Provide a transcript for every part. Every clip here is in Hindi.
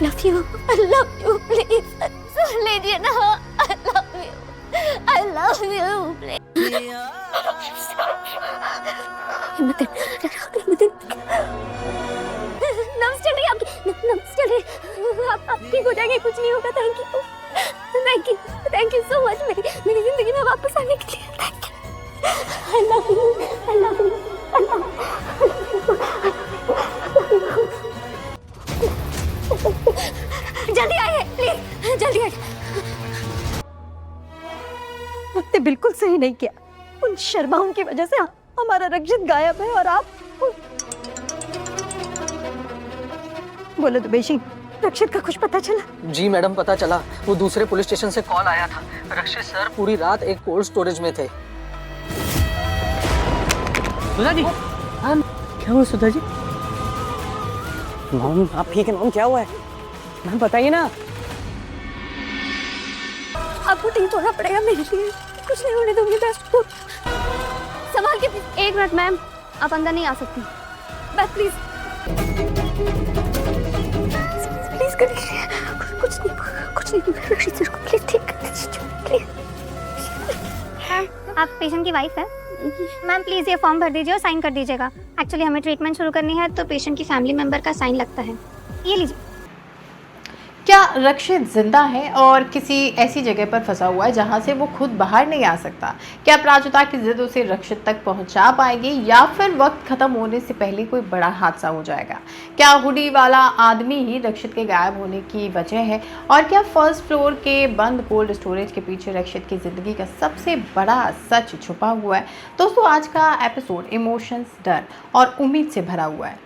I love you, please. सुन लीजिए ना, I love you. I love you, please. हिम्मत नब्ज चल रही है आपकी, नब्ज चल रही है। आप ठीक हो जाएंगे, कुछ नहीं होगा। Thank you, thank you, thank you so much मेरी जिंदगी में वापस आने के लिए। Thank you. I love you, I love you, I love you. जल्दी आइए प्लीज, जल्दी आइए। आपने बिल्कुल सही नहीं किया। उन शर्माओं की वजह से हमारा रक्षित गायब है और आप बोलो तो बेशी, रक्षित का कुछ पता चला? जी मैडम, पता चला। वो दूसरे पुलिस स्टेशन से कॉल आया था। रक्षित सर पूरी रात एक कोल्ड स्टोरेज में थे। सुधा जी, क्या हुआ सुधा जी? मॉम, आप ठीक है? मॉम, क्या हुआ है? मैम बताइए ना। आपको ठीक होना पड़ेगा मेरे लिए, कुछ नहीं होने दूंगी। बेस्ट को संभाल के। एक मिनट मैम, आप अंदर नहीं आ सकती। बस प्लीज प्लीज कर दीजिए। कुछ नहीं रक्षित सर को प्लीज ठीक कर दीजिए प्लीज। मैम, आप पेशेंट की वाइफ है? मैम प्लीज़ ये फॉर्म भर दीजिए और साइन कर दीजिएगा। एक्चुअली हमें ट्रीटमेंट शुरू करनी है तो पेशेंट की फैमिली मेंबर का साइन लगता है। ये लीजिए। क्या रक्षित जिंदा है और किसी ऐसी जगह पर फंसा हुआ है जहां से वो खुद बाहर नहीं आ सकता? क्या अपराजिता की जिद उसे रक्षित तक पहुंचा पाएगी या फिर वक्त खत्म होने से पहले कोई बड़ा हादसा हो जाएगा? क्या हुडी वाला आदमी ही रक्षित के गायब होने की वजह है? और क्या फर्स्ट फ्लोर के बंद कोल्ड स्टोरेज के पीछे रक्षित की जिंदगी का सबसे बड़ा सच छुपा हुआ है? दोस्तों, आज का एपिसोड इमोशंस, डर और उम्मीद से भरा हुआ है।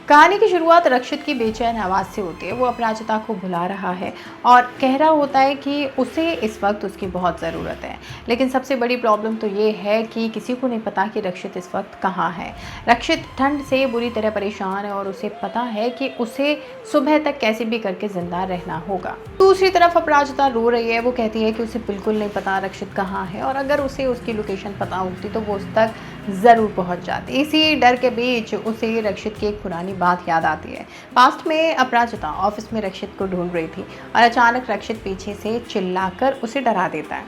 कहानी की शुरुआत रक्षित की बेचैन आवाज़ से होती है। वो अपराजिता को बुला रहा है और कह रहा होता है कि उसे इस वक्त उसकी बहुत ज़रूरत है। लेकिन सबसे बड़ी प्रॉब्लम तो ये है कि किसी को नहीं पता कि रक्षित इस वक्त कहाँ है। रक्षित ठंड से बुरी तरह परेशान है और उसे पता है कि उसे सुबह तक कैसे भी करके ज़िंदा रहना होगा। दूसरी तरफ अपराजिता रो रही है। वो कहती है कि उसे बिल्कुल नहीं पता रक्षित कहाँ है और अगर उसे उसकी लोकेशन पता होती तो वो उस तक ज़रूर पहुँच जाती। इसी डर के बीच उसे रक्षित की एक पुरानी बात याद आती है। पास्ट में अपराजिता ऑफिस में रक्षित को ढूंढ रही थी और अचानक रक्षित पीछे से चिल्लाकर उसे डरा देता है।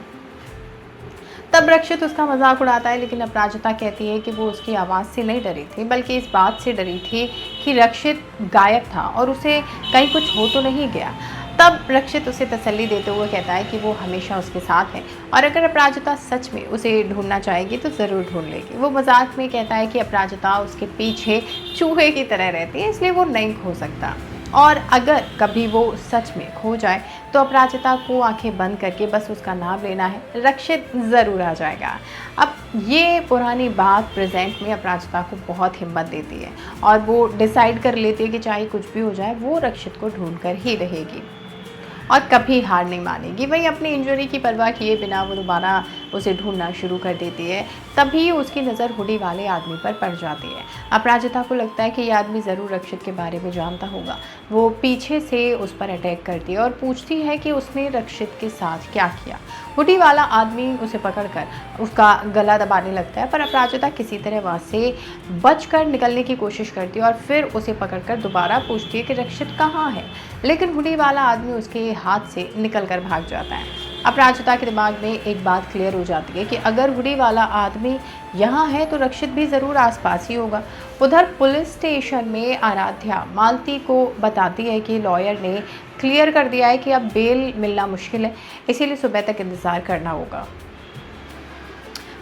तब रक्षित उसका मजाक उड़ाता है, लेकिन अपराजिता कहती है कि वो उसकी आवाज़ से नहीं डरी थी बल्कि इस बात से डरी थी कि रक्षित गायब था और उसे कहीं कुछ हो तो नहीं गया। तब रक्षित उसे तसल्ली देते हुए कहता है कि वो हमेशा उसके साथ है और अगर अपराजिता सच में उसे ढूंढना चाहेगी तो ज़रूर ढूंढ लेगी। वो मजाक में कहता है कि अपराजिता उसके पीछे चूहे की तरह रहती है, इसलिए वो नहीं खो सकता और अगर कभी वो सच में खो जाए तो अपराजिता को आंखें बंद करके बस उसका नाम लेना है, रक्षित ज़रूर आ जाएगा। अब ये पुरानी बात प्रेजेंट में अपराजिता को बहुत हिम्मत देती है और वो डिसाइड कर लेती है कि चाहे कुछ भी हो जाए वो रक्षित को ढूंढ कर ही रहेगी और कभी हार नहीं मानेगी। वहीं अपनी इंजरी की परवाह किए बिना वो दोबारा उसे ढूंढना शुरू कर देती है। तभी उसकी नज़र हुडी वाले आदमी पर पड़ जाती है। अपराजिता को लगता है कि यह आदमी ज़रूर रक्षित के बारे में जानता होगा। वो पीछे से उस पर अटैक करती है और पूछती है कि उसने रक्षित के साथ क्या किया। हुडी वाला आदमी उसे पकड़कर उसका गला दबाने लगता है, पर अपराजिता किसी तरह वहाँ से बचकर निकलने की कोशिश करती है और फिर उसे पकड़कर दोबारा पूछती है कि रक्षित कहाँ है, लेकिन हुडी वाला आदमी उसके हाथ से निकलकर भाग जाता है। अपराजिता के दिमाग में एक बात क्लियर हो जाती है कि अगर हुडी वाला आदमी यहाँ है तो रक्षित भी ज़रूर आसपास ही होगा। उधर पुलिस स्टेशन में आराध्या मालती को बताती है कि लॉयर ने क्लियर कर दिया है कि अब बेल मिलना मुश्किल है, इसीलिए सुबह तक इंतज़ार करना होगा।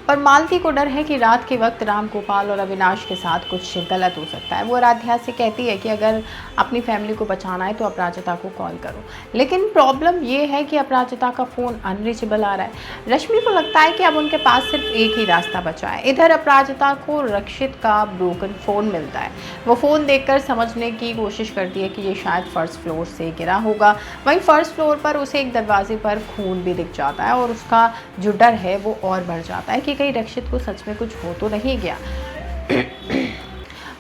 पर मालती को डर है कि रात के वक्त राम गोपाल और अविनाश के साथ कुछ गलत हो सकता है। वो आराध्या से कहती है कि अगर अपनी फैमिली को बचाना है तो अपराजिता को कॉल करो, लेकिन प्रॉब्लम ये है कि अपराजिता का फ़ोन अनरीचेबल आ रहा है। रश्मि को लगता है कि अब उनके पास सिर्फ एक ही रास्ता बचा है। इधर अपराजिता को रक्षित का ब्रोकन फ़ोन मिलता है। वो फ़ोन देखकर समझने की कोशिश करती है कि ये शायद फर्स्ट फ्लोर से गिरा होगा। वहीं फर्स्ट फ्लोर पर उसे एक दरवाजे पर खून भी दिख जाता है और उसका जो डर है वो और बढ़ जाता है कि कहीं रक्षित को सच में कुछ हो तो नहीं गया।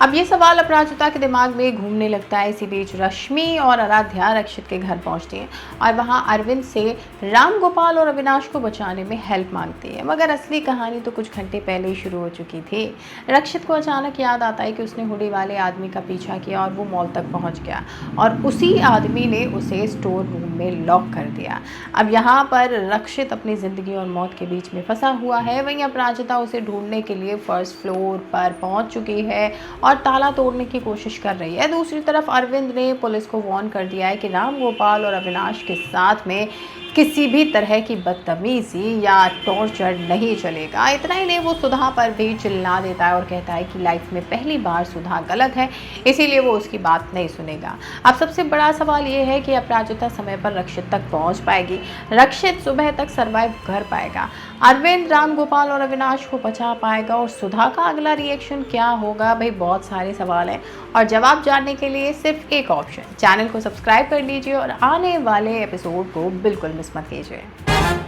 अब ये सवाल अपराजिता के दिमाग में घूमने लगता है। इसी बीच रश्मि और आराध्या रक्षित के घर पहुंचती हैं और वहां अरविंद से राम गोपाल और अविनाश को बचाने में हेल्प मांगती है। मगर असली कहानी तो कुछ घंटे पहले ही शुरू हो चुकी थी। रक्षित को अचानक याद आता है कि उसने हुडी वाले आदमी का पीछा किया और वो मॉल तक पहुंच गया और उसी आदमी ने उसे स्टोर रूम में लॉक कर दिया। अब यहाँ पर रक्षित अपनी जिंदगी और मौत के बीच में फंसा हुआ है। वहीं अपराजिता उसे ढूंढने के लिए फर्स्ट फ्लोर पर पहुंच चुकी है और ताला तोड़ने की कोशिश कर रही है। दूसरी तरफ अरविंद ने पुलिस को वार्न कर दिया है कि राम गोपाल और अविनाश के साथ में किसी भी तरह की बदतमीजी या टॉर्चर नहीं चलेगा। इतना ही नहीं, वो सुधा पर भी चिल्ला देता है और कहता है कि लाइफ में पहली बार सुधा गलत है, इसीलिए वो उसकी बात नहीं सुनेगा। अब सबसे बड़ा सवाल ये है कि अपराजिता समय पर रक्षित तक पहुंच पाएगी, रक्षित सुबह तक सरवाइव कर पाएगा, अरविंद राम गोपाल और अविनाश को बचा पाएगा और सुधा का अगला रिएक्शन क्या होगा? भाई बहुत सारे सवाल हैं और जवाब जानने के लिए सिर्फ एक ऑप्शन, चैनल को सब्सक्राइब कर लीजिए और आने वाले एपिसोड को बिल्कुल मिस मत कीजिए।